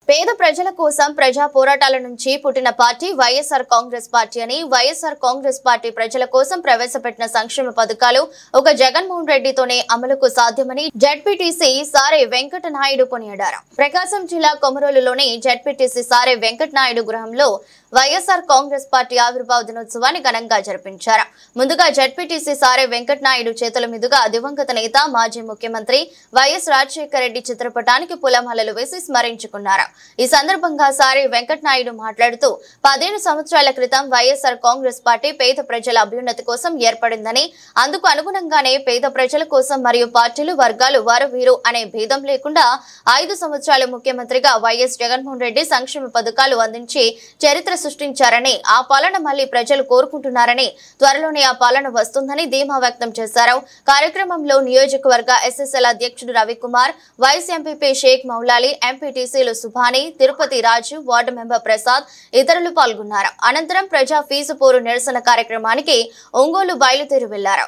పేద ప్రజల కోసం ప్రజా పోరాటాల నుంచి పుట్టిన పార్టీ వైఎస్ఆర్ కాంగ్రెస్ పార్టీ అని వైఎస్ఆర్ కాంగ్రెస్ పార్టీ ప్రజల కోసం ప్రవేశపెట్టిన సంక్షేమ పథకాలు ఒక జగన్మోహన్ రెడ్డితోనే అమలుకు సాధ్యమని జెడ్పీటీసీ సారే వెంకట నాయుడు కొనియాడారు. ప్రకాశం జిల్లా కొమరోలులోని జెడ్పీటీసీ సారే వెంకట నాయుడు గృహంలో వైఎస్ఆర్ కాంగ్రెస్ పార్టీ ఆవిర్భావ దినోత్సవాన్ని ఘనంగా జరిపించారు. ముందుగా జెడ్పీటీసీ సారే వెంకట నాయుడు చేతుల మీదుగా దివంగత నేత మాజీ ముఖ్యమంత్రి వైఎస్ రాజశేఖర రెడ్డి చిత్రపటానికి పూలమాలలు వేసి స్మరించుకున్నారు. ఈ సందర్భంగా సారే వెంకట నాయుడు మాట్లాడుతూ 15 సంవత్సరాల క్రితం వైఎస్ఆర్ కాంగ్రెస్ పార్టీ పేద ప్రజల అభ్యున్నతి కోసం ఏర్పడిందని, అందుకు అనుగుణంగానే పేద ప్రజల కోసం మరియు పార్టీలు వర్గాలు వారు వీరు అనే భేదం లేకుండా 5 సంవత్సరాలు ముఖ్యమంత్రిగా వైఎస్ జగన్మోహన్ రెడ్డి సంక్షేమ పథకాలు అందించి చరిత్ర సృష్టించారని, ఆ పాలన మళ్లీ ప్రజలు కోరుకుంటున్నారని, త్వరలోనే ఆ పాలన వస్తుందని ధీమా వ్యక్తం చేశారు. కార్యక్రమంలో నియోజకవర్గ ఎస్ఎస్ఎల్ అధ్యక్షుడు రవికుమార్, వైస్ ఎంపీపీ షేక్ మౌలాలి, ఎంపీటీసీలు సుభాని, తిరుపతి రాజు, వార్డు మెంబర్ ప్రసాద్ ఇతరులు పాల్గొన్నారు. అనంతరం ప్రజా ఫీజు పోరు నిరసన కార్యక్రమానికి ఒంగోలు బయలుదేరి వెళ్లారు.